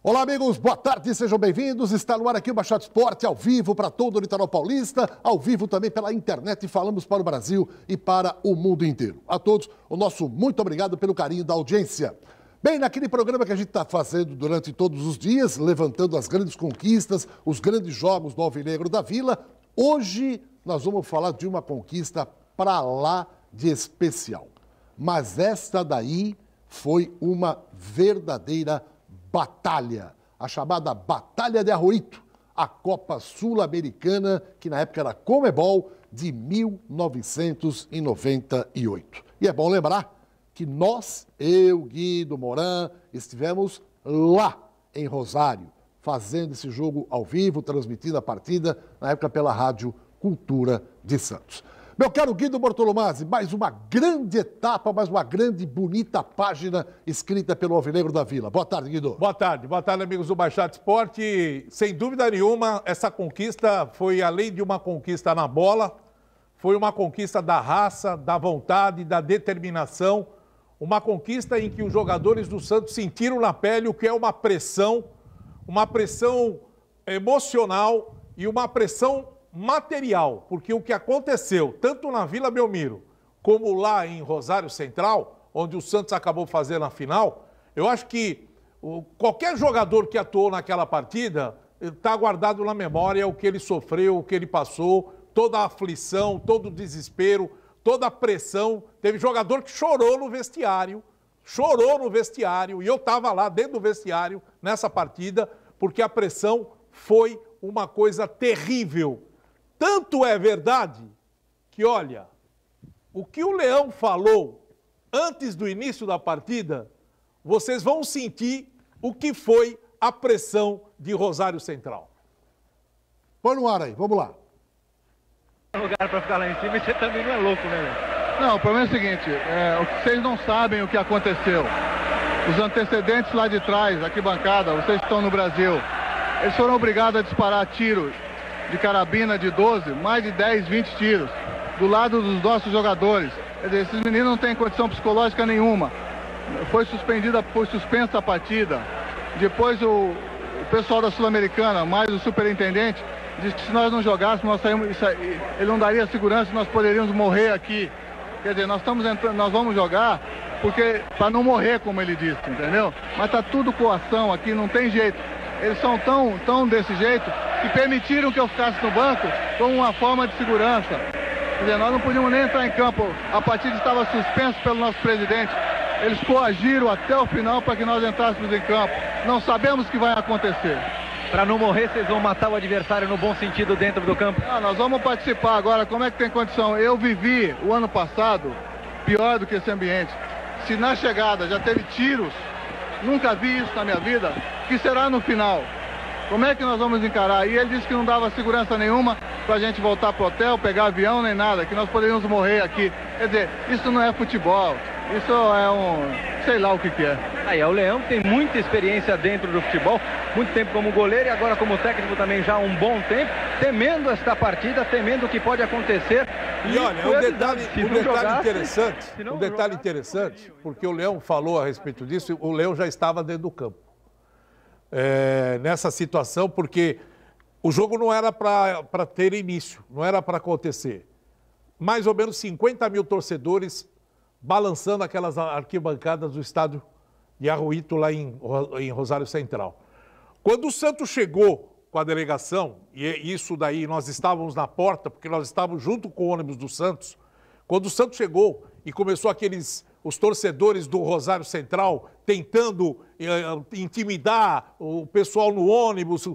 Olá, amigos, boa tarde, sejam bem-vindos. Está no ar aqui o Baixada Esporte, ao vivo para todo o litoral paulista, ao vivo também pela internet, falamos para o Brasil e para o mundo inteiro. A todos, o nosso muito obrigado pelo carinho da audiência. Bem, naquele programa que a gente está fazendo durante todos os dias, levantando as grandes conquistas, os grandes jogos do Alvinegro da Vila, hoje nós vamos falar de uma conquista para lá de especial. Mas esta daí foi uma verdadeira batalha, a chamada Batalha de Arroito, a Copa Sul-Americana, que na época era Comebol, de 1998. E é bom lembrar que nós, eu, Guido, Moran, estivemos lá em Rosário, fazendo esse jogo ao vivo, transmitindo a partida, na época pela Rádio Cultura de Santos. Meu caro Guido Bortolomazzi, mais uma grande etapa, mais uma grande, bonita página escrita pelo Alvinegro da Vila. Boa tarde, Guido. Boa tarde, amigos do Baixada Esporte. Sem dúvida nenhuma, essa conquista foi, além de uma conquista na bola, foi uma conquista da raça, da vontade, da determinação, uma conquista em que os jogadores do Santos sentiram na pele o que é uma pressão emocional e uma pressão material, porque o que aconteceu, tanto na Vila Belmiro, como lá em Rosário Central, onde o Santos acabou fazendo a final, eu acho que qualquer jogador que atuou naquela partida está guardado na memória o que ele sofreu, o que ele passou, toda a aflição, todo o desespero, toda a pressão. Teve jogador que chorou no vestiário, e eu estava lá dentro do vestiário nessa partida, porque a pressão foi uma coisa terrível. Tanto é verdade que, olha, o que o Leão falou antes do início da partida, vocês vão sentir o que foi a pressão de Rosário Central. Põe no ar aí, vamos lá. Lugar para ficar lá em cima e você também não é louco, né, Leão? Não, o problema é o seguinte, vocês não sabem o que aconteceu. Os antecedentes lá de trás, arquibancada, vocês que estão no Brasil, eles foram obrigados a disparar tiros de carabina de 12, mais de 10, 20 tiros, do lado dos nossos jogadores. Quer dizer, esses meninos não têm condição psicológica nenhuma. Foi suspensa a partida. Depois o pessoal da Sul-Americana, mais o superintendente, disse que se nós não jogássemos, ele não daria segurança, nós poderíamos morrer aqui. Quer dizer, nós vamos jogar porque para não morrer, como ele disse, entendeu? Mas tá tudo coação aqui, não tem jeito. Eles são tão desse jeito que permitiram que eu ficasse no banco como uma forma de segurança. Quer dizer, nós não podíamos nem entrar em campo. A partida estava suspensa pelo nosso presidente. Eles coagiram até o final para que nós entrássemos em campo. Não sabemos o que vai acontecer. Para não morrer, vocês vão matar o adversário no bom sentido dentro do campo? Nós vamos participar agora. Como é que tem condição? Eu vivi o ano passado pior do que esse ambiente. Se na chegada já teve tiros, nunca vi isso na minha vida, que será no final? Como é que nós vamos encarar? E ele disse que não dava segurança nenhuma para a gente voltar para o hotel, pegar avião, nem nada, que nós poderíamos morrer aqui. Quer dizer, isso não é futebol, isso é sei lá o que é. Aí, o Leão tem muita experiência dentro do futebol, muito tempo como goleiro e agora como técnico também já há um bom tempo, temendo esta partida, temendo o que pode acontecer. E olha, um detalhe interessante, porque o Leão falou a respeito disso, o Leão já estava dentro do campo. Nessa situação, porque o jogo não era para ter início, não era para acontecer. Mais ou menos 50 mil torcedores balançando aquelas arquibancadas do estádio de Arroito lá em Rosário Central. Quando o Santos chegou com a delegação, e isso daí nós estávamos na porta, porque nós estávamos junto com o ônibus do Santos, quando o Santos chegou e começou os torcedores do Rosário Central tentando intimidar o pessoal no ônibus,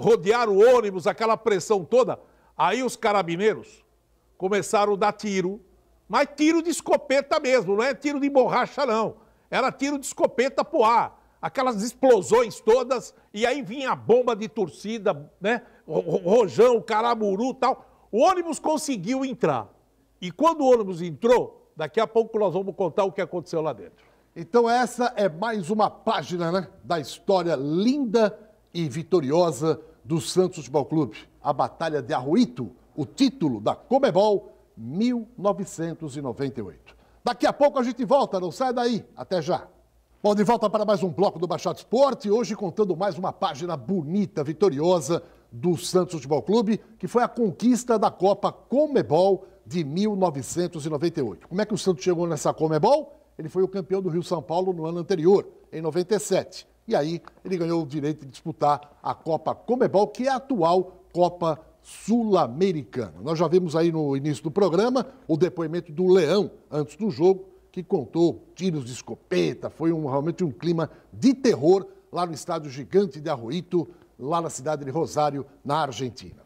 rodear o ônibus, aquela pressão toda, aí os carabineiros começaram a dar tiro, mas tiro de escopeta mesmo, não é tiro de borracha não, era tiro de escopeta pro ar, aquelas explosões todas, e aí vinha a bomba de torcida, né, rojão, caraburu e tal, o ônibus conseguiu entrar, e quando o ônibus entrou, daqui a pouco nós vamos contar o que aconteceu lá dentro. Então essa é mais uma página, né, da história linda e vitoriosa do Santos Futebol Clube. A Batalha de Arroito, o título da Comebol 1998. Daqui a pouco a gente volta, não sai daí. Até já. Bom, de volta para mais um bloco do Baixado Esporte, hoje contando mais uma página bonita, vitoriosa do Santos Futebol Clube, que foi a conquista da Copa Conmebol de 1998. Como é que o Santos chegou nessa Conmebol? Ele foi o campeão do Rio-São Paulo no ano anterior, em 97. E aí ele ganhou o direito de disputar a Copa Conmebol, que é a atual Copa Sul-Americana. Nós já vimos aí no início do programa o depoimento do Leão antes do jogo, que contou tiros de escopeta, foi realmente um clima de terror lá no estádio Gigante de Arroito, lá na cidade de Rosário, na Argentina.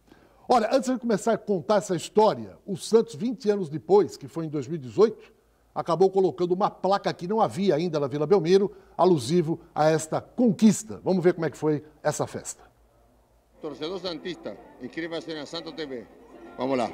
Olha, antes de começar a contar essa história, o Santos, 20 anos depois, que foi em 2018, acabou colocando uma placa que não havia ainda na Vila Belmiro, alusivo a esta conquista. Vamos ver como é que foi essa festa. Torcedor santista, inscreva-se na Santo TV. Vamos lá.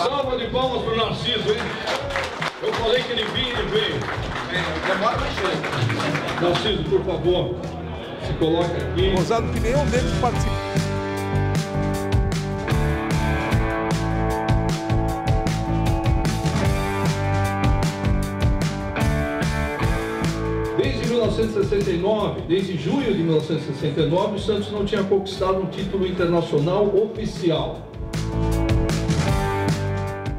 Salva de palmas para o Narciso, hein? Eu falei que ele vinha e veio. Demora mais cedo. Narciso, por favor, se coloque aqui. Gozado que nenhum deles participou. Desde 1969, desde junho de 1969, o Santos não tinha conquistado um título internacional oficial.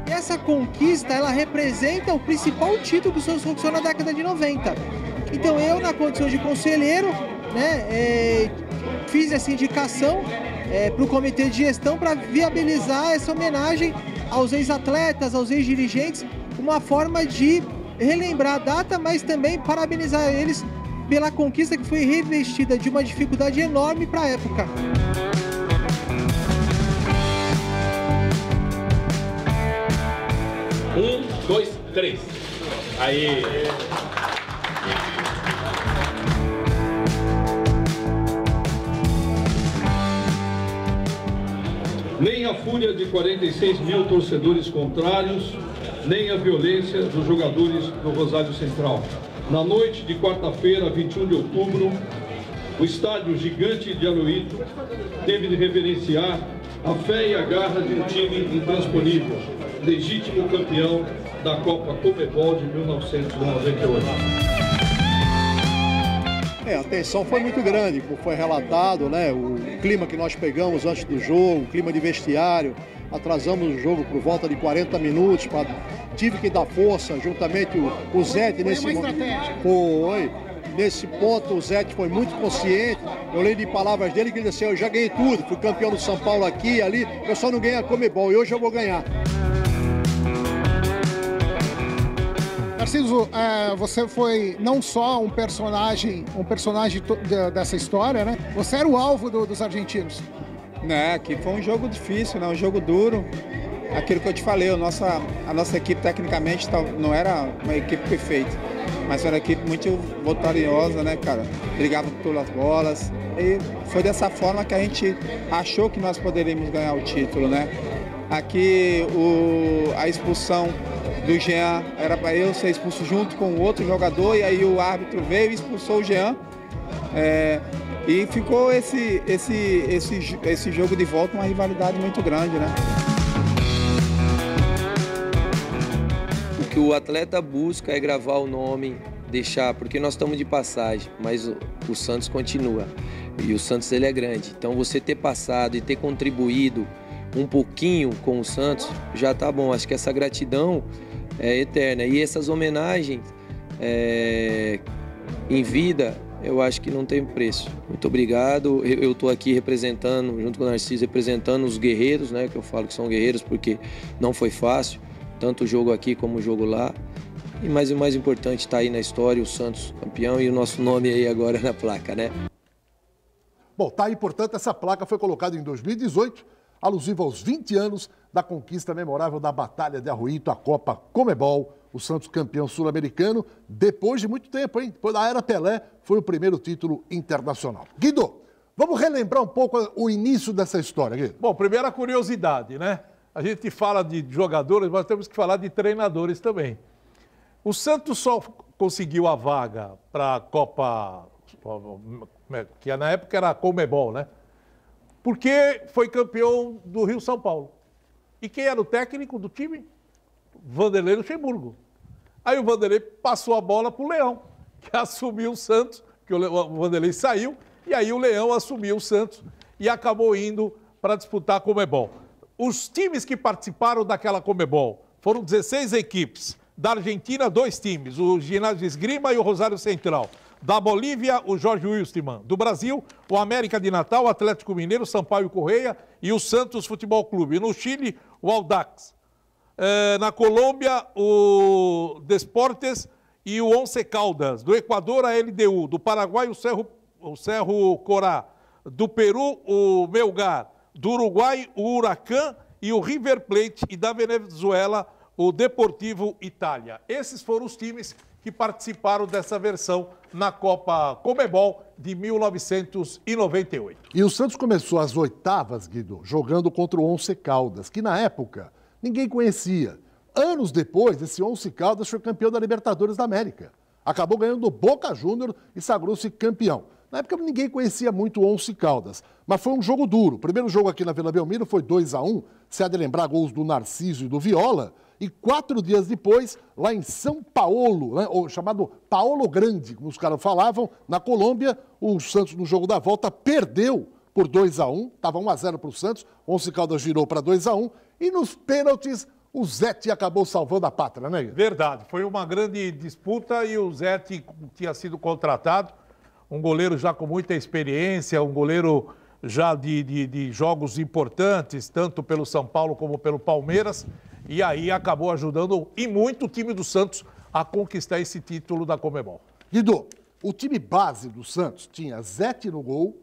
Essa conquista, ela representa o principal título que o Santos conquistou na década de 90. Então eu, na condição de conselheiro, né, fiz essa indicação para o comitê de gestão para viabilizar essa homenagem aos ex-atletas, aos ex-dirigentes, uma forma de relembrar a data, mas também parabenizar eles pela conquista que foi revestida de uma dificuldade enorme para a época. Um, dois, três. Aí. Nem a fúria de 46 mil torcedores contrários, nem a violência dos jogadores do Rosário Central. Na noite de quarta-feira, 21 de outubro, o estádio Gigante de Arroito teve de reverenciar a fé e a garra de um time intransponível, legítimo campeão da Copa Conmebol de 1998. A tensão foi muito grande, como foi relatado, né? O clima que nós pegamos antes do jogo, o clima de vestiário, atrasamos o jogo por volta de 40 minutos, tive que dar força, juntamente o Zete nesse momento. Nesse ponto o Zete foi muito consciente, eu lembro de palavras dele que ele disse assim, eu já ganhei tudo, fui campeão do São Paulo aqui e ali, eu só não ganhei a Conmebol e hoje eu vou ganhar. Narciso, você foi não só um personagem dessa história, né? Você era o alvo dos argentinos. Aqui foi um jogo difícil, né? Um jogo duro. Aquilo que eu te falei, a nossa equipe tecnicamente não era uma equipe perfeita, mas era uma equipe muito vitoriosa, né, cara? Brigava pelas bolas e foi dessa forma que a gente achou que nós poderíamos ganhar o título, né? Aqui a expulsão do Jean era para eu ser expulso junto com o outro jogador e aí o árbitro veio e expulsou o Jean. E ficou esse jogo de volta, uma rivalidade muito grande, né? O que o atleta busca é gravar o nome, deixar, porque nós estamos de passagem, mas o Santos continua. E o Santos ele é grande. Então você ter passado e ter contribuído um pouquinho com o Santos já tá bom. Acho que essa gratidão é eterna. E essas homenagens em vida, eu acho que não tem preço. Muito obrigado. Eu estou aqui representando, junto com o Narciso, representando os guerreiros, né? Que eu falo que são guerreiros porque não foi fácil, tanto o jogo aqui como o jogo lá. Mas o mais importante está aí na história, o Santos campeão e o nosso nome aí agora na placa, né? Bom, tá aí, portanto, essa placa foi colocada em 2018, alusiva aos 20 anos da conquista memorável da Batalha de Arroito, a Copa Conmebol, o Santos campeão sul-americano, depois de muito tempo, hein? Depois da era Pelé, foi o primeiro título internacional. Guido, vamos relembrar um pouco o início dessa história, Guido. Bom, primeira curiosidade, né? a gente fala de jogadores, mas temos que falar de treinadores também. O Santos só conseguiu a vaga para a Copa, que na época era a Conmebol, né? Porque foi campeão do Rio-São Paulo. E quem era o técnico do time? Vanderlei Luxemburgo. Aí o Vanderlei passou a bola para o Leão, que assumiu o Santos, que o Vanderlei saiu, e aí o Leão assumiu o Santos e acabou indo para disputar a Conmebol. Os times que participaram daquela Conmebol foram 16 equipes. Da Argentina, 2 times, o Ginásio de Esgrima e o Rosário Central. Da Bolívia, o Jorge Wilstermann. Do Brasil, o América de Natal, o Atlético Mineiro, Sampaio Correia e o Santos Futebol Clube. No Chile, o Audax. Na Colômbia, o Desportes e o Once Caldas. Do Equador, a LDU. Do Paraguai, o Cerro Corá. Do Peru, o Melgar. Do Uruguai, o Huracan e o River Plate. E da Venezuela, o Deportivo Itália. Esses foram os times que participaram dessa versão na Copa Conmebol de 1998. E o Santos começou as oitavas, Guido, jogando contra o Once Caldas, que na época ninguém conhecia. Anos depois, esse Once Caldas foi campeão da Libertadores da América. Acabou ganhando do Boca Júnior e sagrou-se campeão. Na época ninguém conhecia muito o Once Caldas, mas foi um jogo duro. O primeiro jogo aqui na Vila Belmiro foi 2-1, se há de lembrar, gols do Narciso e do Viola. E 4 dias depois, lá em São Paulo, né, ou chamado Paulo Grande, como os caras falavam, na Colômbia, o Santos no jogo da volta perdeu por 2-1, estava 1-0 para o Santos, o Once Caldas girou para 2-1, e nos pênaltis o Zete acabou salvando a pátria, né? Verdade, foi uma grande disputa e o Zete tinha sido contratado, um goleiro já com muita experiência, um goleiro já de jogos importantes, tanto pelo São Paulo como pelo Palmeiras, e aí acabou ajudando e muito o time do Santos a conquistar esse título da Conmebol. Guido, o time base do Santos tinha Zete no gol,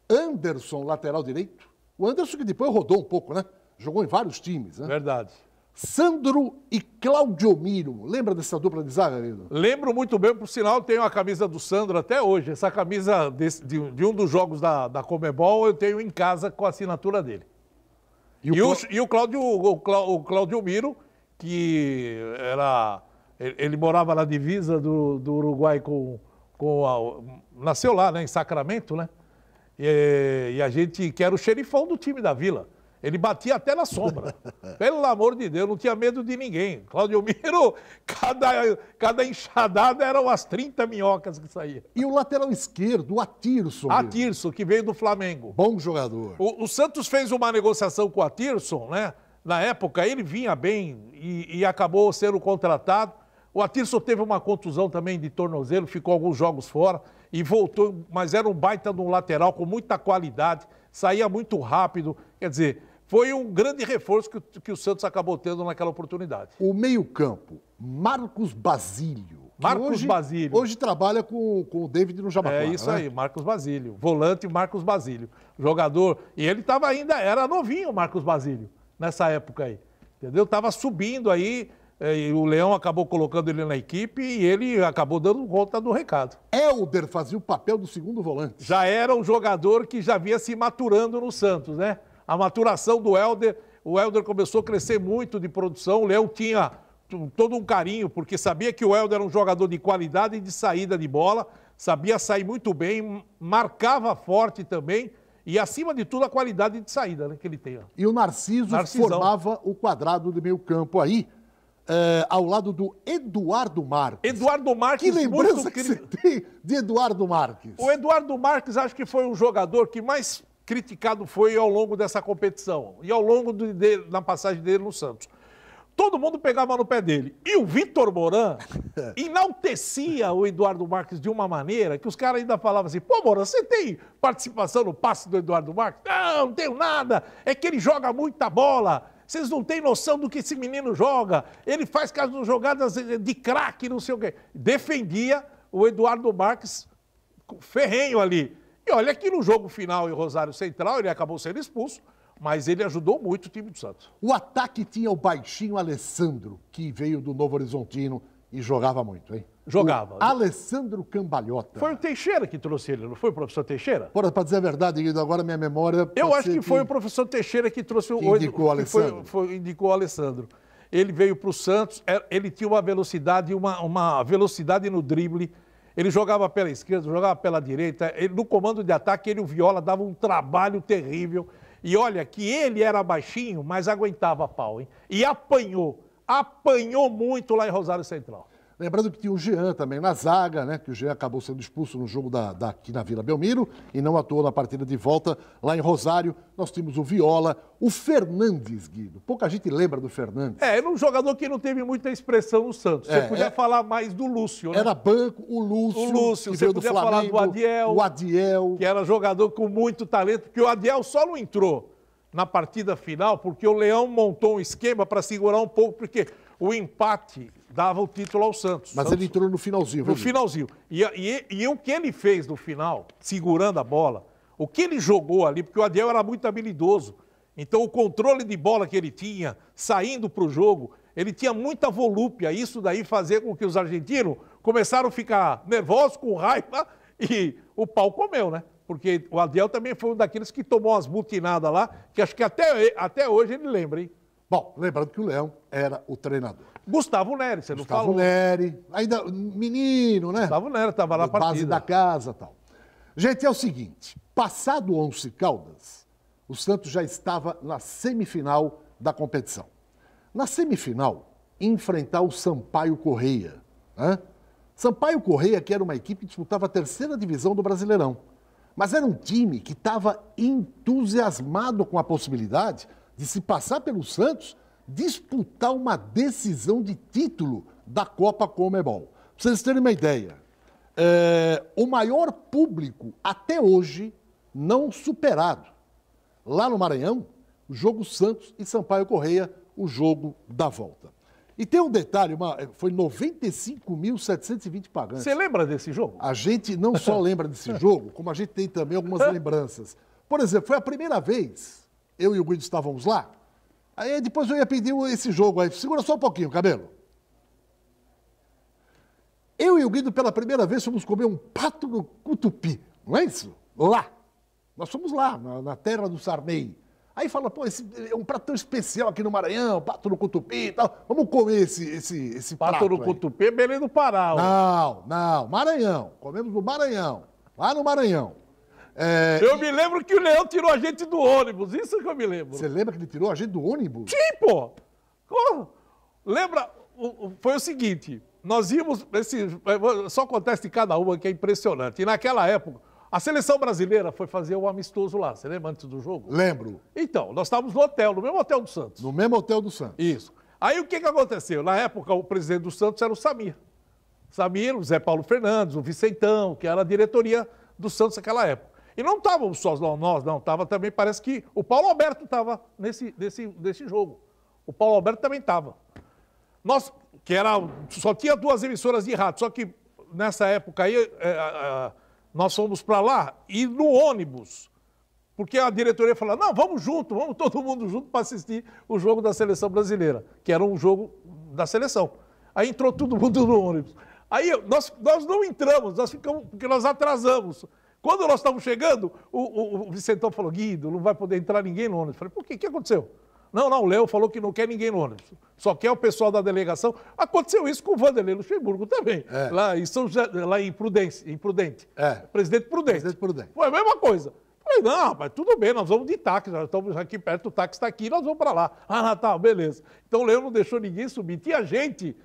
Anderson, lateral direito. O Anderson que depois rodou um pouco, né? Jogou em vários times, né? Verdade. Sandro e Claudio Miro. Lembra dessa dupla de zaga, Guido? Lembro muito bem, por sinal, eu tenho a camisa do Sandro até hoje. Essa camisa de um dos jogos da Conmebol eu tenho em casa com a assinatura dele. E o Claudio Miro, que ele morava na divisa do Uruguai nasceu lá, né, em Sacramento, né? E a gente, que era o xerifão do time da Vila. Ele batia até na sombra. Pelo amor de Deus, não tinha medo de ninguém. Claudio Miro, cada enxadada eram umas 30 minhocas que saía. E o lateral esquerdo, o Atirson. Atirson, que veio do Flamengo. Bom jogador. O Santos fez uma negociação com o Atirson, né? Na época, ele vinha bem e acabou sendo contratado. O Atirson teve uma contusão também de tornozelo, ficou alguns jogos fora e voltou, mas era um baita de um lateral com muita qualidade, saía muito rápido, quer dizer, foi um grande reforço que o Santos acabou tendo naquela oportunidade. O meio-campo, Marcos Basílio. Basílio. Hoje trabalha com o David no Jabaquara. É isso, né? Aí, Marcos Basílio. Volante Marcos Basílio. Jogador. E ele estava era novinho, Marcos Basílio, nessa época aí. Entendeu? Estava subindo aí. E o Leão acabou colocando ele na equipe e ele acabou dando conta do recado. Hélder fazia o papel do segundo volante. Já era um jogador que já vinha se maturando no Santos, né? A maturação do Hélder, o Hélder começou a crescer muito de produção, o Leão tinha todo um carinho, porque sabia que o Hélder era um jogador de qualidade e de saída de bola, sabia sair muito bem, marcava forte também, e acima de tudo a qualidade de saída, né, que ele tem. E o Narcisão formava o quadrado de meio campo aí, ao lado do Eduardo Marques. Eduardo Marques, que lembrança que você tem de Eduardo Marques? O Eduardo Marques acho que foi um jogador que mais criticado foi ao longo dessa competição e ao longo da passagem dele no Santos. Todo mundo pegava no pé dele. E o Vitor Moran enaltecia o Eduardo Marques de uma maneira que os caras ainda falavam assim, pô, Moran, você tem participação no passe do Eduardo Marques? Não tenho nada. É que ele joga muita bola. Vocês não têm noção do que esse menino joga. Ele faz jogadas de craque, não sei o quê. Defendia o Eduardo Marques ferrenho ali. E olha que no jogo final em Rosário Central ele acabou sendo expulso, mas ele ajudou muito o time do Santos. O ataque tinha o baixinho Alessandro, que veio do Novo Horizontino, E jogava muito, hein? Jogava. O Alessandro Cambalhota. Foi o Teixeira que trouxe ele, não foi o professor Teixeira? Para dizer a verdade, Guido, agora minha memória... Eu acho que foi o professor Teixeira que trouxe o... indicou o Alessandro. Indicou o Alessandro. Ele veio para o Santos, ele tinha uma velocidade no drible. Ele jogava pela esquerda, jogava pela direita. No comando de ataque, ele e o Viola davam um trabalho terrível. E olha que ele era baixinho, mas aguentava pau, hein? E apanhou muito lá em Rosário Central. Lembrando que tinha o Jean também na zaga, né? Que o Jean acabou sendo expulso no jogo aqui na Vila Belmiro e não atuou na partida de volta lá em Rosário. Nós tínhamos o Viola, o Fernandes, Guido. Pouca gente lembra do Fernandes. Era um jogador que não teve muita expressão no Santos. Você podia falar mais do Lúcio, né? Era banco, o Lúcio que você veio podia do Flamengo, falar do Adiel. O Adiel. Que era jogador com muito talento, porque o Adiel só não entrou na partida final porque o Leão montou um esquema para segurar um pouco, porque o empate dava o título ao Santos. Mas ele entrou no finalzinho. No finalzinho. E o que ele fez no final, segurando a bola, o que ele jogou ali, porque o Adiel era muito habilidoso. Então o controle de bola que ele tinha, saindo para o jogo, ele tinha muita volúpia. Isso daí fazia com que os argentinos começaram a ficar nervosos, com raiva, e o pau comeu, né? Porque o Adiel também foi um daqueles que tomou umas butinadas lá, que acho que até hoje ele lembra, hein? Bom, lembrando que o Leão era o treinador. Gustavo Neri, você não falou. Gustavo Neri, ainda menino, né? Gustavo Neri estava na partida. Base da casa e tal. Gente, é o seguinte, passado o Once Caldas, o Santos já estava na semifinal da competição. Na semifinal, enfrentar o Sampaio Corrêa. Né? Sampaio Corrêa, que era uma equipe que disputava a 3ª divisão do Brasileirão. Mas era um time que estava entusiasmado com a possibilidade de se passar pelo Santos, disputar uma decisão de título da Copa Conmebol. Para vocês terem uma ideia, o maior público até hoje não superado. Lá no Maranhão, o jogo Santos e Sampaio Corrêa, o jogo da volta. E tem um detalhe, foi 95.720 pagantes. Você lembra desse jogo? A gente não só lembra desse jogo, como a gente tem também algumas lembranças. Por exemplo, foi a primeira vez, eu e o Guido estávamos lá, aí depois eu ia pedir esse jogo aí. Segura só um pouquinho, Cabelo. Eu e o Guido, pela primeira vez, fomos comer um pato no Cutupi. Não é isso? Lá. Nós fomos lá, na terra do Sarney. Aí fala, pô, esse é um prato tão especial aqui no Maranhão, pato no Cutupi e tal. Vamos comer esse prato Pato no Cutupi é Belém do Pará. Não, Maranhão. Comemos no Maranhão, lá no Maranhão. Eu me lembro que o Leão tirou a gente do ônibus, isso que eu me lembro. Você lembra que ele tirou a gente do ônibus? Sim, pô. Lembra, foi o seguinte, nós íamos, só acontece em cada uma que é impressionante. E naquela época, a seleção brasileira foi fazer um amistoso lá, você lembra antes do jogo? Lembro. Então, nós estávamos no hotel, no mesmo hotel do Santos. No mesmo hotel do Santos. Isso. Aí o que aconteceu? Na época, o presidente do Santos era o Samir. Samir, o Zé Paulo Fernandes, o Vicentão, que era a diretoria do Santos naquela época. E não estávamos só nós, não. Estava também, parece que o Paulo Alberto estava nesse jogo. O Paulo Alberto também estava. Nós, só tinha 2 emissoras de rádio, só que nessa época aí, nós fomos para lá e no ônibus, porque a diretoria falou, não, vamos junto, vamos todo mundo junto para assistir o jogo da seleção brasileira, que era um jogo da seleção. Aí entrou todo mundo no ônibus. Aí nós não entramos, nós ficamos, porque nós atrasamos. Quando nós estávamos chegando, o Vicentão falou, Guido, não vai poder entrar ninguém no ônibus. Eu falei, por quê? O que aconteceu? Não, o Léo falou que não quer ninguém no ônibus. Só quer o pessoal da delegação. Aconteceu isso com o Vanderlei Luxemburgo também. Lá em Prudente. Presidente Prudente. Foi a mesma coisa. Falei, não, rapaz, tudo bem, nós vamos de táxi, nós estamos aqui perto, o táxi está aqui, nós vamos para lá. Ah, Natal, beleza. Então o Léo não deixou ninguém subir. Tinha gente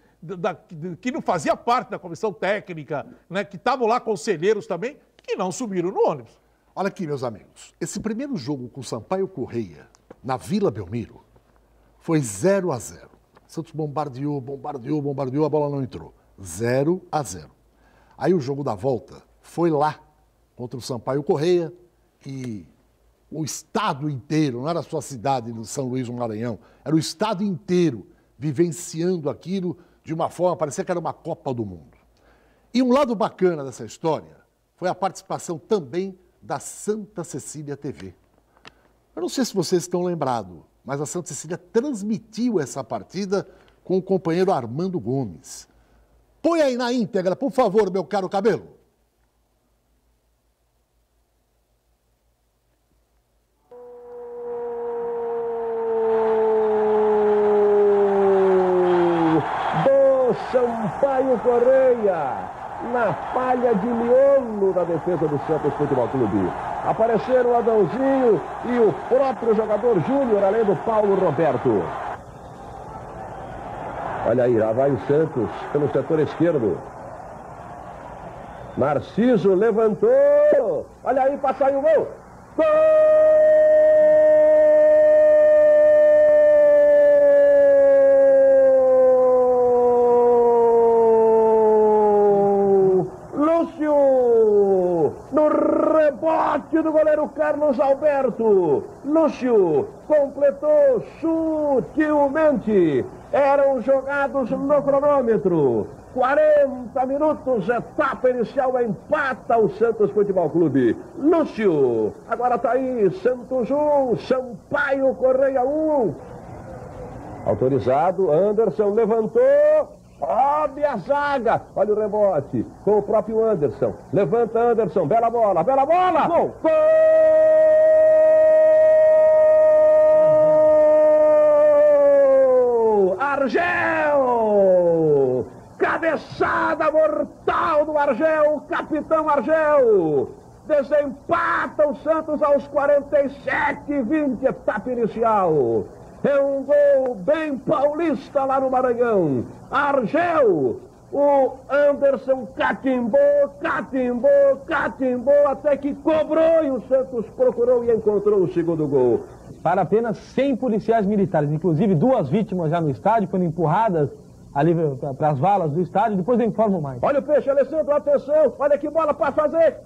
que não fazia parte da comissão técnica, né, que estavam lá conselheiros também, que não subiram no ônibus. Olha aqui, meus amigos, esse primeiro jogo com o Sampaio Corrêa, na Vila Belmiro, foi 0-0. Santos bombardeou, a bola não entrou. 0-0. Aí o jogo da volta foi lá, contra o Sampaio Corrêa, e o estado inteiro, não era só a cidade de São Luís do Maranhão, era o estado inteiro vivenciando aquilo de uma forma, parecia que era uma Copa do Mundo. E um lado bacana dessa história foi a participação também da Santa Cecília TV. Eu não sei se vocês estão lembrados, mas a Santa Cecília transmitiu essa partida com o companheiro Armando Gomes. Põe aí na íntegra, por favor, meu caro Cabelo. Sampaio Correia, na falha de miolo da defesa do Santos Futebol Clube. Apareceram o Adãozinho e o próprio jogador Júnior, além do Paulo Roberto. Olha aí, lá vai o Santos pelo setor esquerdo. Narciso levantou. Olha aí, passa aí o gol. Gol! No rebote do goleiro Carlos Alberto, Lúcio completou sutilmente. Eram jogados no cronômetro. 40 minutos, etapa inicial, empata o Santos Futebol Clube. Lúcio, agora tá aí, Santos 1, Sampaio Correia 1. Autorizado, Anderson levantou. Sobe a zaga, olha o rebote com o próprio Anderson, levanta Anderson, bela bola, gol! Gol! Argel! Cabeçada mortal do Argel, capitão Argel! Desempata o Santos aos 47-20, etapa inicial. É um gol bem paulista lá no Maranhão. Argel, o Anderson catimbou, até que cobrou e o Santos procurou e encontrou o segundo gol. Para apenas 100 policiais militares, inclusive 2 vítimas já no estádio, foram empurradas ali para as valas do estádio, depois eu informo mais. Olha o peixe, Alessandro, atenção, olha que bola para fazer,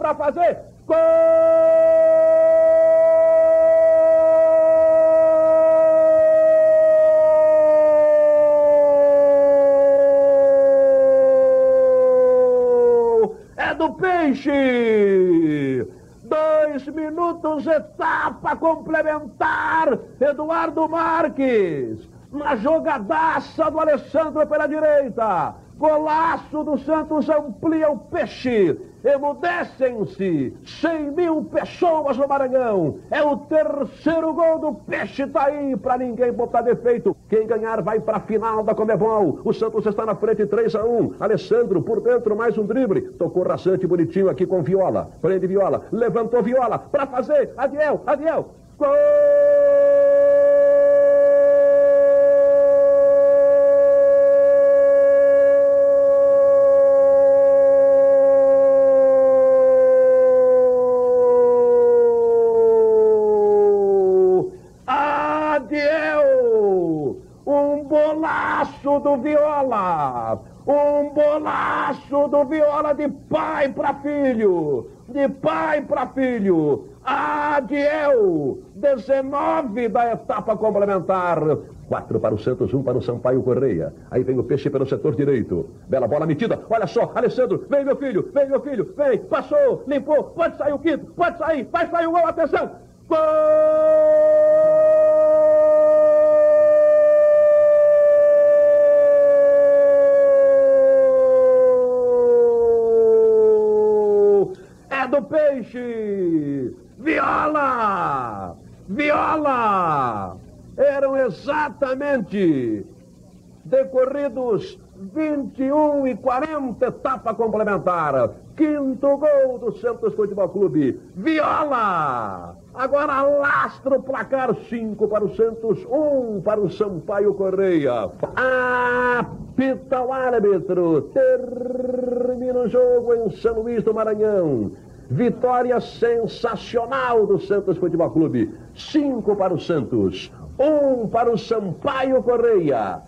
gol! Do Peixe, 2 minutos, etapa complementar, Eduardo Marques, na jogadaça do Alessandro pela direita, golaço do Santos, amplia o Peixe, emudecem-se 100 mil pessoas no Maranhão, é o terceiro gol do Peixe, tá aí pra ninguém botar defeito, quem ganhar vai pra final da Conmebol, o Santos está na frente 3-1, Alessandro por dentro, mais um drible, tocou raçante bonitinho aqui com Viola, prende Viola, levantou Viola, pra fazer, Adiel, gol! Do Viola, um bolaço do Viola de pai para filho, Adiel, 19 da etapa complementar, 4 para o Santos, 1 para o Sampaio Correia, aí vem o Peixe pelo setor direito, bela bola metida, olha só, Alessandro, vem meu filho, vem, passou, limpou, pode sair o quinto, vai sair o gol, atenção, gol! Do Peixe, Viola, eram exatamente decorridos 21 e 40, etapa complementar, quinto gol do Santos Futebol Clube, Viola, agora lastra o placar, 5 para o Santos, 1 para o Sampaio Correia, apita o árbitro, termina o jogo em São Luís do Maranhão. Vitória sensacional do Santos Futebol Clube. 5 para o Santos, 1 para o Sampaio Correia.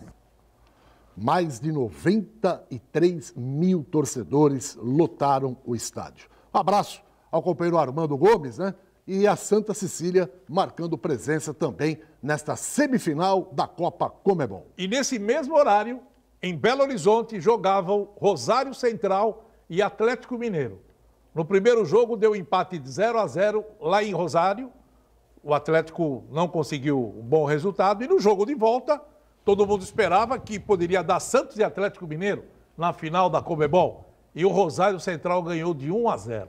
Mais de 93 mil torcedores lotaram o estádio. Um abraço ao companheiro Armando Gomes, né? E a Santa Cecília marcando presença também nesta semifinal da Copa Conmebol. E nesse mesmo horário, em Belo Horizonte, jogavam Rosário Central e Atlético Mineiro. No primeiro jogo deu empate de 0-0 lá em Rosário. O Atlético não conseguiu um bom resultado. E no jogo de volta, todo mundo esperava que poderia dar Santos e Atlético Mineiro. na final da Conmebol. E o Rosário Central ganhou de 1-0.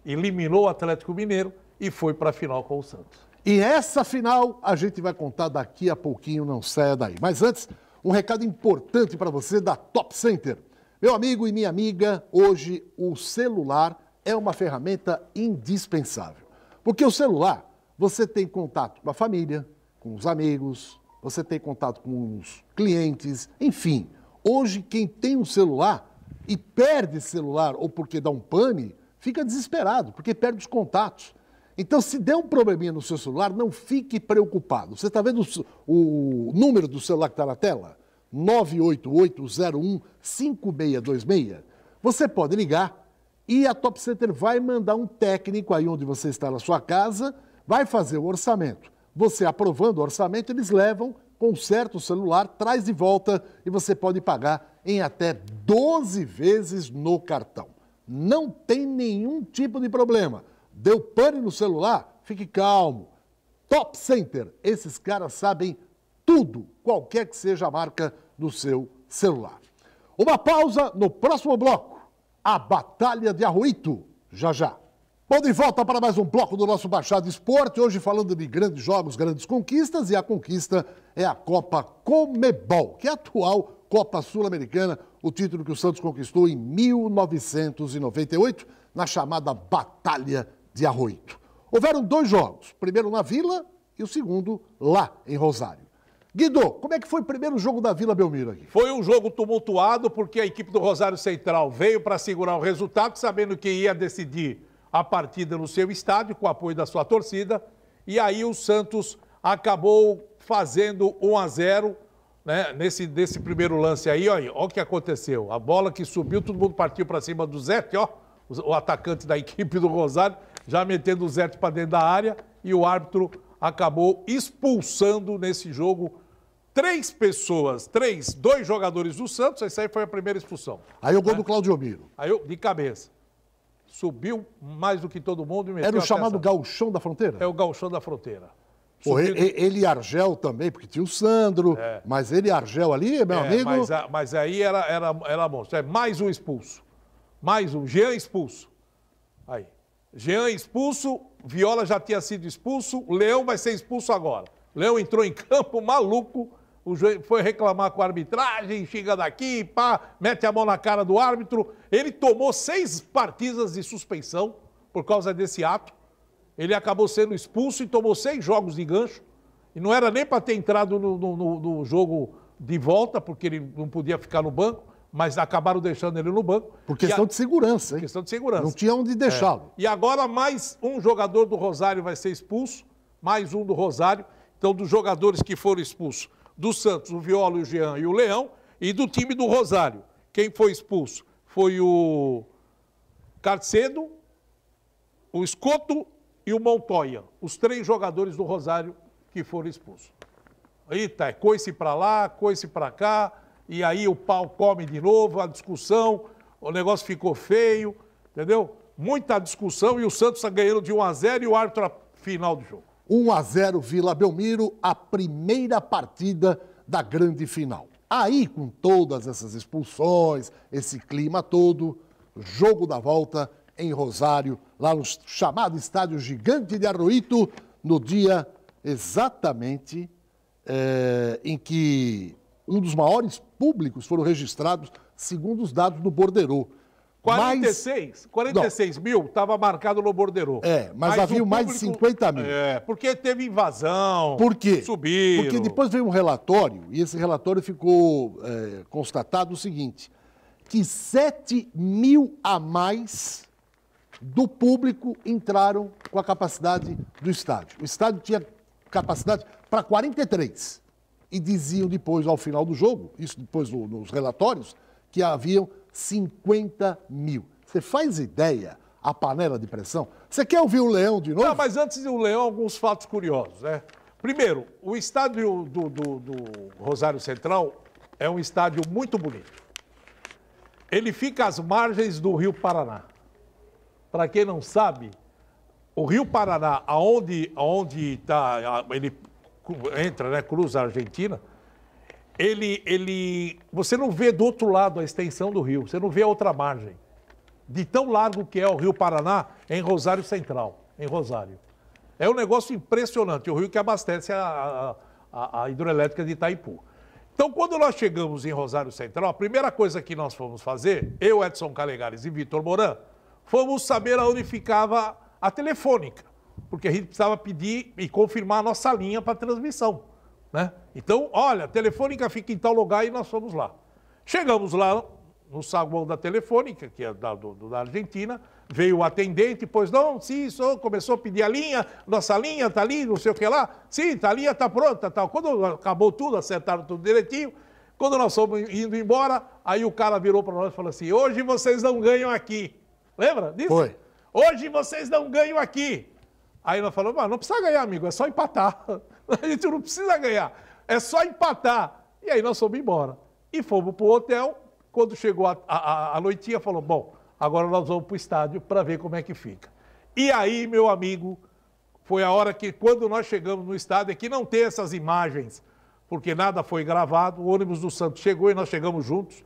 Eliminou o Atlético Mineiro e foi para a final com o Santos. E essa final a gente vai contar daqui a pouquinho, não saia daí. Mas antes, um recado importante para você da Top Center. Meu amigo e minha amiga, hoje o celular é uma ferramenta indispensável. Porque o celular, você tem contato com a família, com os amigos, você tem contato com os clientes, enfim. Hoje, quem tem um celular e perde celular ou porque dá um pane, fica desesperado, porque perde os contatos. Então, se der um probleminha no seu celular, não fique preocupado. Você está vendo o número do celular que está na tela? 988015626. Você pode ligar e a Top Center vai mandar um técnico aí onde você está na sua casa, vai fazer o orçamento. Você aprovando o orçamento, eles levam, conserta o celular, traz de volta e você pode pagar em até 12 vezes no cartão. Não tem nenhum tipo de problema. Deu pane no celular? Fique calmo. Top Center, esses caras sabem tudo, qualquer que seja a marca do seu celular. Uma pausa no próximo bloco. A Batalha de Arroito, já já. Bom, de volta para mais um bloco do nosso Baixado Esporte, hoje falando de grandes jogos, grandes conquistas, e a conquista é a Copa Conmebol, que é a atual Copa Sul-Americana, o título que o Santos conquistou em 1998, na chamada Batalha de Arroito. Houveram 2 jogos, o primeiro na Vila e o segundo lá em Rosário. Guido, como é que foi o primeiro jogo da Vila Belmiro aqui? Foi um jogo tumultuado porque a equipe do Rosário Central veio para segurar o resultado, sabendo que ia decidir a partida no seu estádio, com o apoio da sua torcida, e aí o Santos acabou fazendo 1-0, né, nesse primeiro lance aí, olha o que aconteceu. A bola que subiu, todo mundo partiu para cima do Zete, ó, o atacante da equipe do Rosário, já metendo o Zete para dentro da área, e o árbitro acabou expulsando nesse jogo 2 jogadores do Santos, essa aí foi a primeira expulsão. Aí o gol do Claudio Miro. Aí de cabeça. Subiu mais do que todo mundo e meteu. Era o chamado gauchão da fronteira? É o gauchão da fronteira. Pô, ele e Argel também, porque tinha o Sandro, mas ele e Argel ali, meu amigo... Mas aí era monstro. É mais um expulso. Mais um. Jean expulso. Aí. Jean expulso, Viola já tinha sido expulso, o Leão vai ser expulso agora. O Leão entrou em campo maluco, o juiz foi reclamar com a arbitragem, xinga daqui, pá, mete a mão na cara do árbitro. Ele tomou 6 partidas de suspensão por causa desse ato. Ele acabou sendo expulso e tomou 6 jogos de gancho. E não era nem para ter entrado no jogo de volta, porque ele não podia ficar no banco, mas acabaram deixando ele no banco. Por questão de segurança, hein? Questão de segurança. Não tinha onde deixá-lo. E agora mais um jogador do Rosário vai ser expulso, mais um do Rosário. Então, dos jogadores que foram expulsos do Santos, o Viola, o Jean e o Leão, e do time do Rosário. Quem foi expulso foi o Carcedo, o Escoto e o Montoya. Os 3 jogadores do Rosário que foram expulsos. Eita, é coice para lá, coice para cá, e aí o pau come de novo, a discussão, o negócio ficou feio, entendeu? Muita discussão e o Santos ganhando de 1-0 e o árbitro final do jogo. 1-0 Vila Belmiro, a primeira partida da grande final. Aí, com todas essas expulsões, esse clima todo, jogo da volta em Rosário, lá no chamado Estádio Gigante de Arroito, no dia exatamente em que um dos maiores públicos foram registrados, segundo os dados do Bordeiro. 46 mil estava marcado no Bordeiro. Mas havia mais de 50 mil. Porque teve invasão. Por quê? Subiram. Porque depois veio um relatório, e esse relatório ficou constatado o seguinte, que 7 mil a mais do público entraram com a capacidade do estádio. O estádio tinha capacidade para 43. E diziam depois, ao final do jogo, isso depois nos relatórios, que haviam 50 mil. Você faz ideia a panela de pressão? Você quer ouvir o Leão de novo? Não, mas antes do Leão, alguns fatos curiosos, né? Primeiro, o estádio do Rosário Central é um estádio muito bonito. Ele fica às margens do Rio Paraná. Para quem não sabe, o Rio Paraná, aonde tá, ele entra, né, cruza a Argentina, você não vê do outro lado a extensão do rio, você não vê a outra margem. De tão largo que é o Rio Paraná, em Rosário Central, em Rosário. É um negócio impressionante, o rio que abastece a hidrelétrica de Itaipu. Então, quando nós chegamos em Rosário Central, a primeira coisa que nós fomos fazer, eu, Edson Calegares e Vitor Moran, fomos saber aonde ficava a telefônica, porque a gente precisava pedir e confirmar a nossa linha para transmissão, né? Então, olha, a telefônica fica em tal lugar e nós fomos lá. Chegamos lá no saguão da telefônica, que é da Argentina, veio o atendente, pois não, sim, começou a pedir a linha, nossa linha está ali, não sei o que lá, sim, a linha está pronta, tal. Quando acabou tudo, acertaram tudo direitinho, quando nós fomos indo embora, aí o cara virou para nós e falou assim, hoje vocês não ganham aqui. Lembra disso? Foi. Hoje vocês não ganham aqui. Aí nós falamos, não precisa ganhar, amigo, é só empatar. A gente não precisa ganhar, é só empatar. E aí nós fomos embora. E fomos para o hotel. Quando chegou a noitinha, falou, bom, agora nós vamos para o estádio para ver como é que fica. E aí, meu amigo, foi a hora que, quando nós chegamos no estádio, é que não tem essas imagens, porque nada foi gravado, o ônibus do Santos chegou e nós chegamos juntos,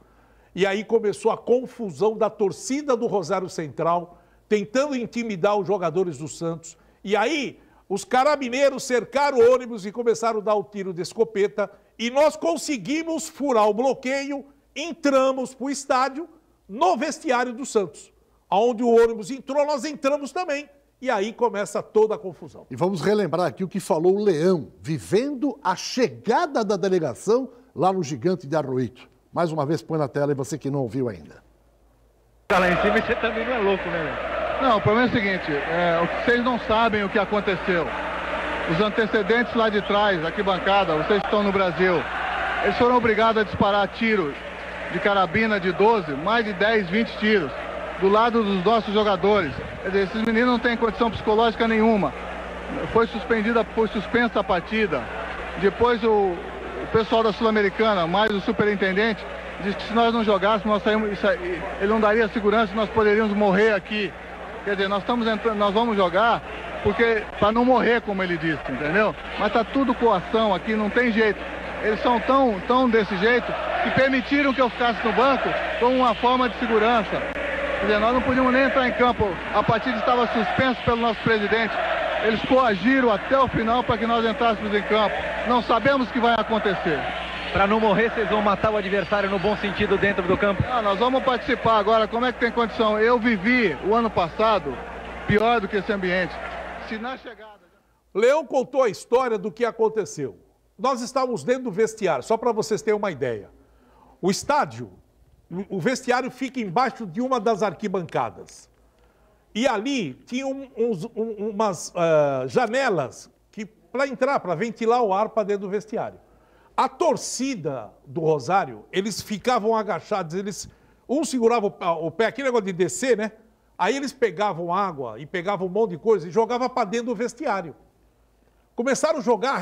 e aí começou a confusão da torcida do Rosário Central, tentando intimidar os jogadores do Santos, e aí os carabineiros cercaram o ônibus e começaram a dar o tiro de escopeta, e nós conseguimos furar o bloqueio. Entramos para o estádio, no vestiário do Santos. Onde o ônibus entrou, nós entramos também. E aí começa toda a confusão. E vamos relembrar aqui o que falou o Leão, vivendo a chegada da delegação lá no Gigante de Arroito. Mais uma vez, põe na tela e você que não ouviu ainda. Tá lá em cima e você também não é louco, né, Leão? Não, o problema é o seguinte, vocês não sabem o que aconteceu. Os antecedentes lá de trás, aqui bancada, vocês estão no Brasil, eles foram obrigados a disparar tiros de carabina de 12, mais de 10, 20 tiros, do lado dos nossos jogadores. Quer dizer, esses meninos não têm condição psicológica nenhuma. Foi suspensa a partida. Depois o pessoal da Sul-Americana, mais o superintendente, disse que se nós não jogássemos, nós saímos, ele não daria segurança e nós poderíamos morrer aqui. Quer dizer, nós vamos jogar para não morrer, como ele disse, entendeu? Mas tá tudo coação aqui, não tem jeito. Eles são tão desse jeito que permitiram que eu ficasse no banco como uma forma de segurança. Quer dizer, nós não podíamos nem entrar em campo. A partida estava suspensa pelo nosso presidente. Eles coagiram até o final para que nós entrássemos em campo. Não sabemos o que vai acontecer. Para não morrer, vocês vão matar o adversário no bom sentido dentro do campo? Nós vamos participar agora. Como é que tem condição? Eu vivi o ano passado pior do que esse ambiente. Se na chegada... Leão contou a história do que aconteceu. Nós estávamos dentro do vestiário, só para vocês terem uma ideia. O estádio, o vestiário fica embaixo de uma das arquibancadas. E ali tinha umas janelas para entrar, para ventilar o ar para dentro do vestiário. A torcida do Rosário, eles ficavam agachados, um segurava o pé, aquele negócio de descer, né? Aí eles pegavam água e pegavam um monte de coisa e jogavam para dentro do vestiário. Começaram a jogar,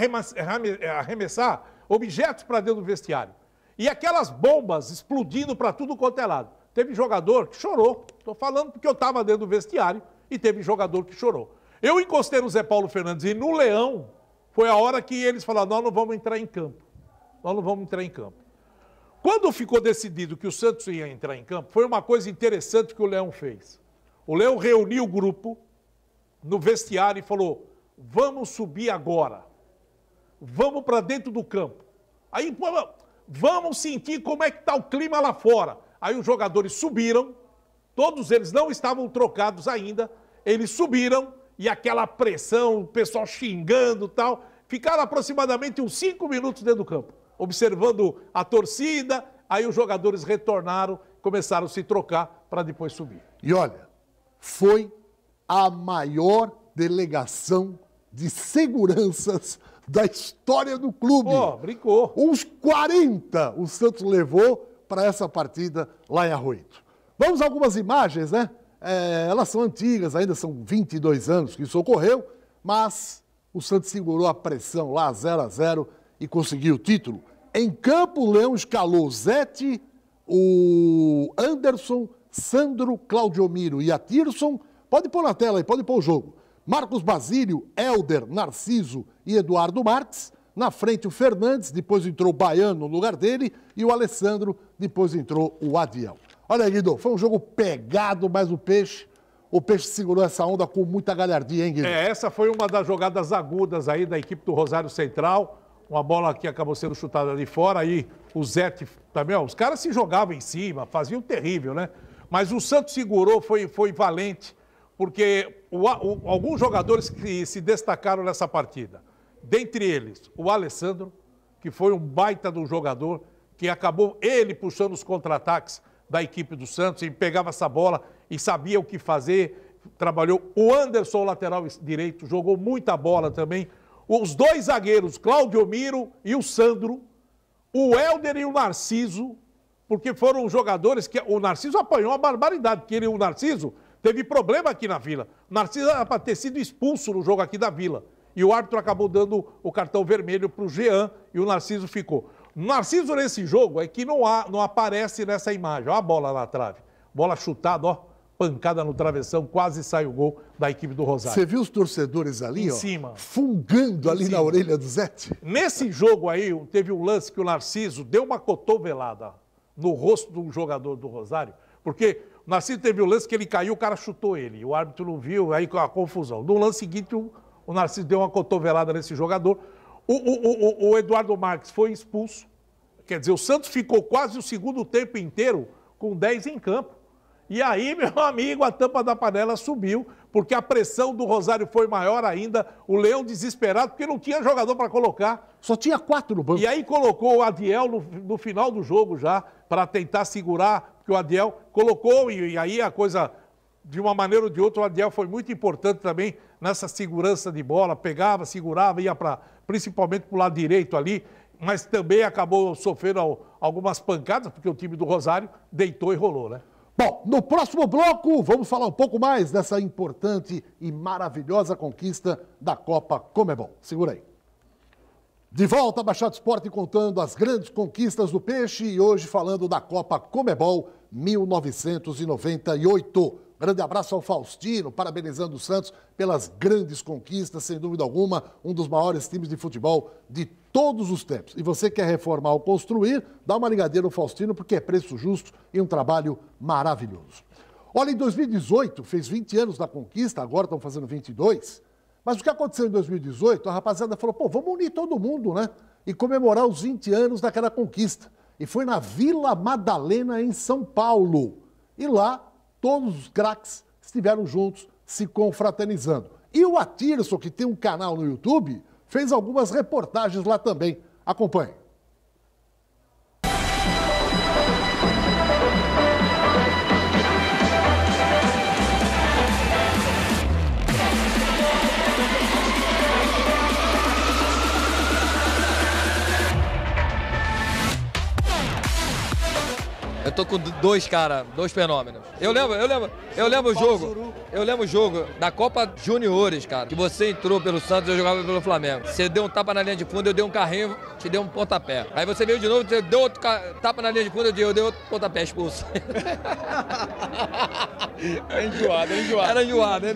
arremessar objetos para dentro do vestiário. E aquelas bombas explodindo para tudo quanto é lado. Teve jogador que chorou. Estou falando porque eu estava dentro do vestiário e teve jogador que chorou. Eu encostei no Zé Paulo Fernandes e no Leão, foi a hora que eles falaram, nós não vamos entrar em campo. Nós não vamos entrar em campo. Quando ficou decidido que o Santos ia entrar em campo, foi uma coisa interessante que o Leão fez. O Leão reuniu o grupo no vestiário e falou, vamos subir agora. Vamos para dentro do campo. Aí, vamos sentir como é que está o clima lá fora. Aí os jogadores subiram, todos eles não estavam trocados ainda, eles subiram e aquela pressão, o pessoal xingando e tal, ficaram aproximadamente uns 5 minutos dentro do campo, observando a torcida, aí os jogadores retornaram, começaram a se trocar para depois subir. E olha, foi a maior delegação de seguranças da história do clube. Pô, brincou. Uns 40 o Santos levou para essa partida lá em Arroito. Vamos a algumas imagens, né? Elas são antigas, ainda são 22 anos que isso ocorreu, mas o Santos segurou a pressão lá, 0-0, e conseguiu o título. Em campo, o Leão escalou Zete, o Anderson, Sandro, Claudiomiro e Atirson. Pode pôr na tela aí, pode pôr o jogo. Marcos Basílio, Hélder, Narciso e Eduardo Marques. Na frente o Fernandes, depois entrou o Baiano no lugar dele e o Alessandro, depois entrou o Adiel. Olha aí, Guido, foi um jogo pegado, mas o Peixe segurou essa onda com muita galhardia, hein, Guido? Essa foi uma das jogadas agudas aí da equipe do Rosário Central. Uma bola que acabou sendo chutada ali fora, aí o Zete também, os caras se jogavam em cima, faziam terrível, né? Mas o Santos segurou, foi valente, porque alguns jogadores que se destacaram nessa partida, dentre eles o Alessandro, que foi um baita de um jogador, que acabou ele puxando os contra-ataques da equipe do Santos, e pegava essa bola e sabia o que fazer, trabalhou. O Anderson, lateral direito, jogou muita bola também. Os dois zagueiros, Cláudio Miro e o Sandro, o Helder e o Narciso, porque foram jogadores que o Narciso apanhou uma barbaridade, porque o Narciso teve problema aqui na Vila. O Narciso era para ter sido expulso no jogo aqui da Vila. E o árbitro acabou dando o cartão vermelho para o Jean e o Narciso ficou. O Narciso nesse jogo é que não aparece nessa imagem. Olha a bola na trave. Bola chutada, ó. Pancada no travessão, quase sai o gol da equipe do Rosário. Você viu os torcedores ali, em ó, cima, fungando ali na orelha do Zete? Nesse jogo aí, teve um lance que o Narciso deu uma cotovelada no rosto do jogador do Rosário, porque o Narciso teve um lance que ele caiu, o cara chutou ele, o árbitro não viu, aí com a confusão. No lance seguinte, o Narciso deu uma cotovelada nesse jogador. O Eduardo Marques foi expulso, quer dizer, o Santos ficou quase o segundo tempo inteiro com 10 em campo. E aí, meu amigo, a tampa da panela subiu, porque a pressão do Rosário foi maior ainda. O Leão desesperado, porque não tinha jogador para colocar. Só tinha 4 no banco. E aí colocou o Adiel no final do jogo já, para tentar segurar, porque o Adiel colocou, e aí a coisa, de uma maneira ou de outra, o Adiel foi muito importante também nessa segurança de bola. Pegava, segurava, ia principalmente para o lado direito ali, mas também acabou sofrendo algumas pancadas, porque o time do Rosário deitou e rolou, né? Bom, no próximo bloco, vamos falar um pouco mais dessa importante e maravilhosa conquista da Copa Comebol. Segura aí. De volta a Baixada Esporte contando as grandes conquistas do Peixe e hoje falando da Copa Comebol 1998. Grande abraço ao Faustino, parabenizando o Santos pelas grandes conquistas, sem dúvida alguma, um dos maiores times de futebol de todos os tempos. E você quer reformar ou construir, dá uma ligadeira ao Faustino, porque é preço justo e um trabalho maravilhoso. Olha, em 2018, fez 20 anos da conquista, agora estão fazendo 22, mas o que aconteceu em 2018, a rapaziada falou, pô, vamos unir todo mundo, né? E comemorar os 20 anos daquela conquista. E foi na Vila Madalena, em São Paulo. E lá, todos os craques estiveram juntos, se confraternizando. E o Atirson, que tem um canal no YouTube, fez algumas reportagens lá também. Acompanhe. Eu tô com dois fenômenos. Eu lembro o jogo da Copa Juniores, cara, que você entrou pelo Santos e eu jogava pelo Flamengo. Você deu um tapa na linha de fundo, eu dei um carrinho, te dei um pontapé. Aí você veio de novo, você deu outro tapa na linha de fundo, eu dei outro pontapé, expulso. Era enjoado. Era enjoado,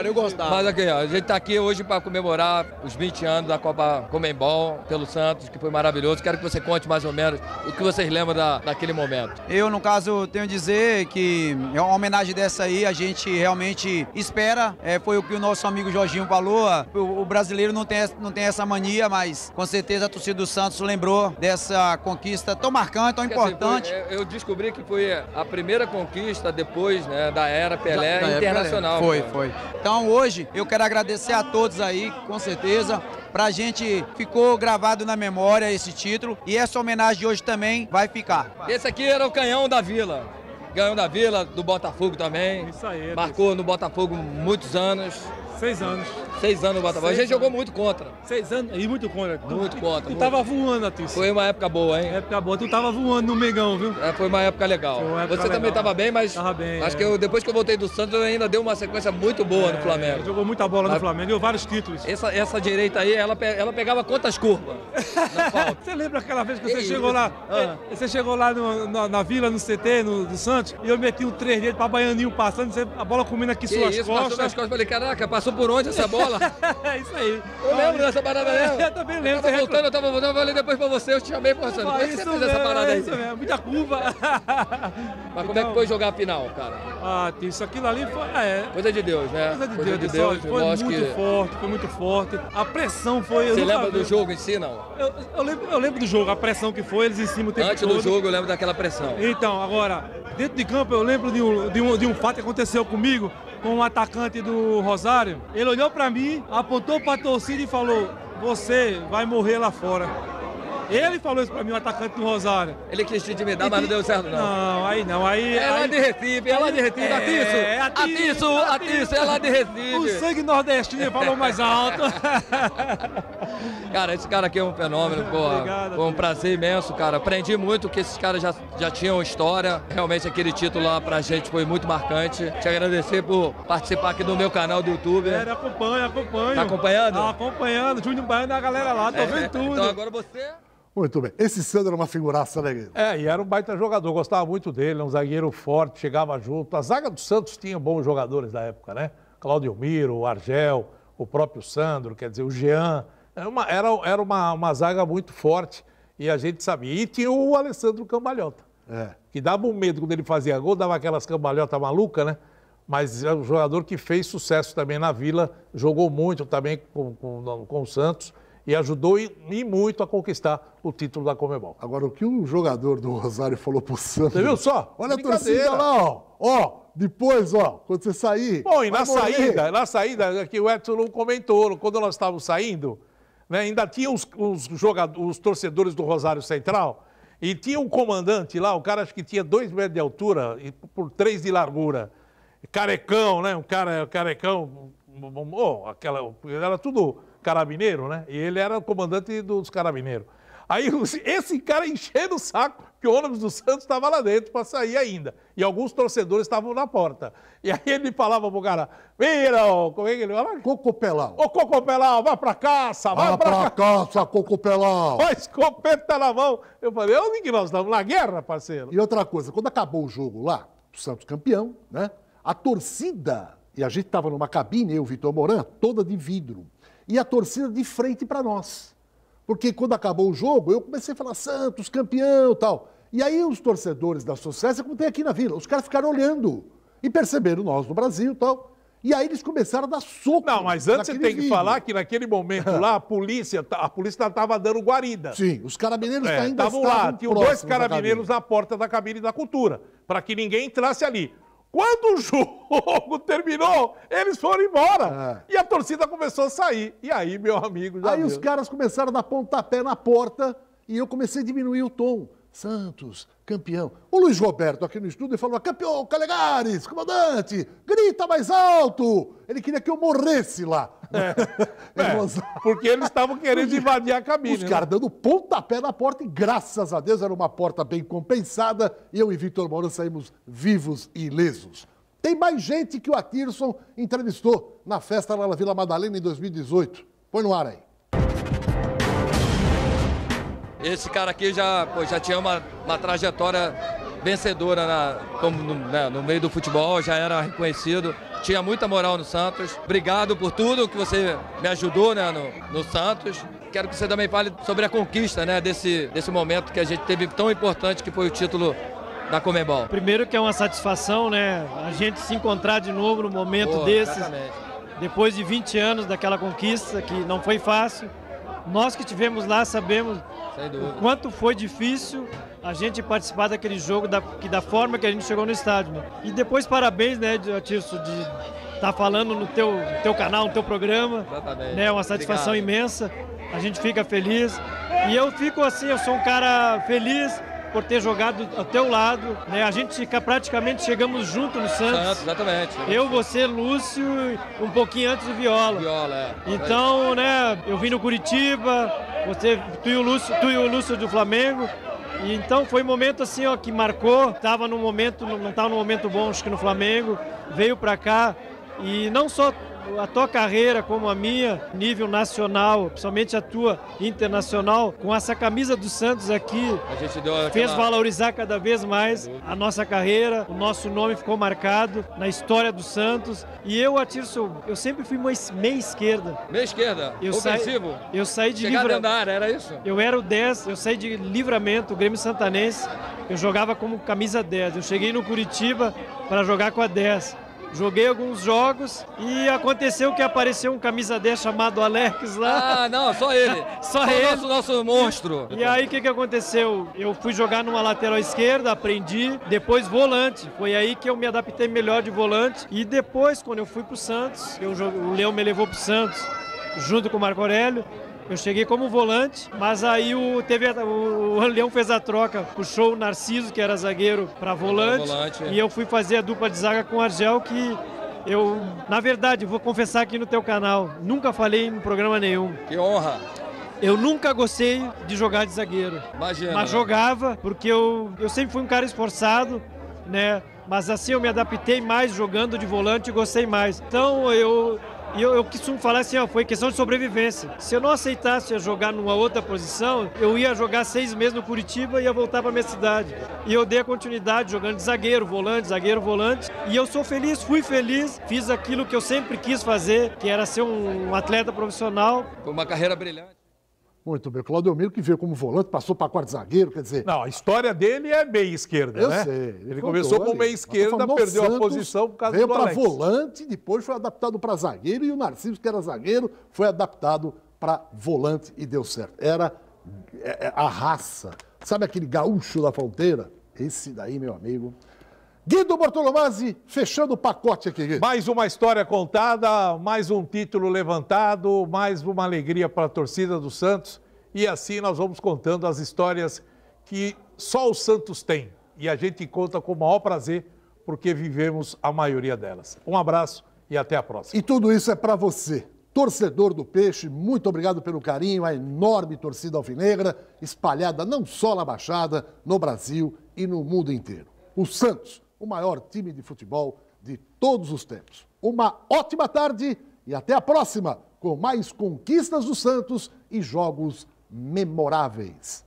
eu gostava. Mas aqui, ó, a gente tá aqui hoje para comemorar os 20 anos da Copa Comembol pelo Santos, que foi maravilhoso. Quero que você conte mais ou menos o que vocês lembram daquele momento. Eu, no caso, tenho a dizer que é uma homenagem dessa aí, a gente realmente espera. Foi o que o nosso amigo Jorginho falou, o brasileiro não tem essa mania, mas com certeza a torcida do Santos lembrou dessa conquista tão marcante, tão importante. Assim, eu descobri que foi a primeira conquista depois, né, da era Pelé internacional. Foi. Então hoje eu quero agradecer a todos aí, com certeza. Pra gente ficou gravado na memória esse título e essa homenagem de hoje também vai ficar. Esse aqui era o canhão da Vila. Canhão da Vila, do Botafogo também. Isso aí. Marcou no Botafogo muitos anos. 6 anos. 6 anos no Botafogo. A gente jogou muito contra. 6 anos e muito contra. Muito contra. Tu tava voando, Atis. Foi uma época boa, hein? Época boa. Tu tava voando no Megão, viu? Foi uma época legal. Você também tava bem, mas tava bem, acho que depois que eu voltei do Santos, eu ainda dei uma sequência muito boa no Flamengo. Jogou muita bola no Flamengo, deu vários títulos. Essa direita aí, ela pegava quantas curvas? Você lembra aquela vez que você chegou lá? Você chegou lá na Vila, no CT, do Santos, e eu meti um 3 dele pra Baianinho passando, a bola comendo aqui suas costas. Passou nas costas, falei, caraca, passou por onde essa bola? É isso aí. Eu lembro dessa parada mesmo. Eu também lembro. Eu tava voltando, eu falei depois pra você, eu te chamei, pô, Sandro. Como é que você fez essa parada aí? Isso mesmo, muita curva. Mas como é que foi jogar a final, cara? Ah, isso, aquilo ali foi... Coisa de Deus, né? Coisa de Deus. Foi muito forte. A pressão foi... Você lembra do jogo em si, não? Eu lembro do jogo, a pressão que foi, eles em cima o tempo Antes do jogo eu lembro daquela pressão. Então, agora, dentro de campo eu lembro de um fato que aconteceu comigo, com um atacante do Rosário. Ele olhou pra mim, apontou pra torcida e falou: você vai morrer lá fora. Ele falou isso pra mim, o atacante do Rosário. Ele quis te intimidar, mas não deu certo, não. Não, aí não. É lá de Recife, Atiço, é lá de Recife. O sangue nordestino falou mais alto. Cara, esse cara aqui é um fenômeno, pô. Obrigado, foi um prazer imenso, cara. Aprendi muito que esses caras já tinham história. Realmente aquele título lá pra gente foi muito marcante. Te agradecer por participar aqui do meu canal do YouTube. Acompanho. Tá acompanhando? Tá acompanhando. Júnior Baiano e a galera lá, tô vendo tudo. Então agora você... Muito bem. Esse Sandro era uma figuraça, né, Guilherme? E era um baita jogador, gostava muito dele, um zagueiro forte, chegava junto. A zaga do Santos tinha bons jogadores da época, né? Claudio Miro, o Argel, o próprio Sandro, quer dizer, o Jean. Era uma zaga muito forte e a gente sabia. E tinha o Alessandro Cambalhota, que dava um medo quando ele fazia gol, dava aquelas cambalhotas malucas, né? Mas é um jogador que fez sucesso também na Vila, jogou muito também com o Santos. E ajudou e muito a conquistar o título da Conmebol. Agora, o que o jogador do Rosário falou pro Santos... Você viu só? Olha a torcida lá, ó. Depois, quando você sair... Bom, e na saída, que o Edson não comentou, quando nós estávamos saindo, né, ainda tinha os torcedores do Rosário Central, e tinha um comandante lá, o cara acho que tinha 2 metros de altura e por 3 de largura. Carecão, né? Carecão... Era tudo... carabineiro, né? E ele era o comandante dos carabineiros. Aí esse cara enchendo o saco, que o ônibus do Santos estava lá dentro para sair ainda. E alguns torcedores estavam na porta. E aí ele falava pro cara: vira, como é que ele fala? Cocopelau. Ô, Cocopelau, vai pra caça, vai pra caça, Cocopelau. Ó, escopeta na mão. Eu falei: onde que nós estamos? Na guerra, parceiro. E outra coisa, quando acabou o jogo lá, o Santos campeão, né? A torcida, e a gente estava numa cabine, eu e o Vitor Moran, toda de vidro. E a torcida de frente para nós. Porque quando acabou o jogo, eu comecei a falar: Santos, campeão e tal. E aí os torcedores da Sucesso, como tem aqui na Vila, os caras ficaram olhando e perceberam nós no Brasil e tal. E aí eles começaram a dar soco. Não, mas antes você tem que falar que naquele momento lá, a polícia estava dando guarida. Sim, os carabineiros ainda estavam lá. Tinham 2 carabineiros na porta da cabine da cultura, para que ninguém entrasse ali. Quando o jogo terminou, eles foram embora. E a torcida começou a sair. E aí, meu amigo, já os caras começaram a dar pontapé na porta e eu comecei a diminuir o tom. Santos, campeão. O Luiz Roberto aqui no estúdio falou: campeão, Calegares, comandante, grita mais alto. Ele queria que eu morresse lá. Porque eles estavam querendo invadir a cabine. Os caras dando pontapé na porta e graças a Deus era uma porta bem compensada. E eu e Vitor Moura saímos vivos e ilesos. Tem mais gente que o Atirson entrevistou na festa lá na Vila Madalena em 2018. Põe no ar aí. Esse cara aqui já tinha uma trajetória vencedora no meio do futebol, já era reconhecido, tinha muita moral no Santos. Obrigado por tudo que você me ajudou, né, no Santos. Quero que você também fale sobre a conquista, né, desse momento que a gente teve tão importante, que foi o título da Conmebol. Primeiro que é uma satisfação, né, a gente se encontrar de novo no momento desses, exatamente. Depois de 20 anos daquela conquista, que não foi fácil. Nós que tivemos lá sabemos o quanto foi difícil a gente participar daquele jogo da forma que a gente chegou no estádio. Né? E depois parabéns, né, Atirson, de estar falando no teu canal, no teu programa. Exatamente. Né, uma satisfação imensa, a gente fica feliz. E eu fico assim, eu sou um cara feliz por ter jogado ao teu lado, né? A gente praticamente chegamos junto no Santos. Exatamente. Eu, você, Lúcio, um pouquinho antes do Viola. Então, né, eu vim no Curitiba, tu e o Lúcio do Flamengo. E então foi um momento assim, ó, que marcou. Não estava num momento bom, acho que no Flamengo, veio para cá e não só a tua carreira como a minha, nível nacional, principalmente a tua internacional, com essa camisa do Santos aqui, A gente deu fez valorizar cada vez mais a nossa carreira, o nosso nome ficou marcado na história do Santos. E eu, Atirson, eu sempre fui meia esquerda. Meia esquerda, ofensivo. Eu saí de Chegar dentro da área, era isso? Eu era o 10, eu saí de Livramento, o Grêmio Santanense, eu jogava como camisa 10. Eu cheguei no Curitiba para jogar com a 10. Joguei alguns jogos e aconteceu que apareceu um camisa 10 chamado Alex lá. Ah, não, só ele. Só ele. Nosso monstro. E aí o que aconteceu? Eu fui jogar numa lateral esquerda, aprendi, depois volante. Foi aí que eu me adaptei melhor de volante. E depois, quando eu fui pro Santos, o Leão me levou pro Santos, junto com o Marco Aurélio. Eu cheguei como volante, mas aí o Leão fez a troca, puxou o Narciso, que era zagueiro, para volante, e eu fui fazer a dupla de zaga com o Argel, que eu, na verdade, vou confessar aqui no teu canal, nunca falei em programa nenhum. Que honra! Eu nunca gostei de jogar de zagueiro. Imagina. Mas jogava, porque eu sempre fui um cara esforçado, né? Mas assim eu me adaptei mais jogando de volante e gostei mais. Então eu costumo falar assim, ó, foi questão de sobrevivência. Se eu não aceitasse jogar numa outra posição, eu ia jogar 6 meses no Curitiba e ia voltar para minha cidade. E eu dei a continuidade jogando de zagueiro, volante. E eu sou feliz, fui feliz, fiz aquilo que eu sempre quis fazer, que era ser um atleta profissional. Foi uma carreira brilhante. Muito bem, o Claudemiro que veio como volante, passou para quarto zagueiro, quer dizer... Não, a história dele é meia esquerda, eu né? sei. Ele começou como meia esquerda, perdeu a posição por causa veio do Alex. Veio para volante, depois foi adaptado para zagueiro, e o Narciso, que era zagueiro, foi adaptado para volante e deu certo. Era a raça. Sabe aquele gaúcho da fronteira? Esse daí, meu amigo... Guido Bortolomazzi, fechando o pacote aqui, Guido. Mais uma história contada, mais um título levantado, mais uma alegria para a torcida do Santos. E assim nós vamos contando as histórias que só o Santos tem. E a gente conta com o maior prazer, porque vivemos a maioria delas. Um abraço e até a próxima. E tudo isso é para você, torcedor do Peixe. Muito obrigado pelo carinho, a enorme torcida alvinegra, espalhada não só na Baixada, no Brasil e no mundo inteiro. O Santos, o maior time de futebol de todos os tempos. Uma ótima tarde e até a próxima com mais conquistas do Santos e jogos memoráveis.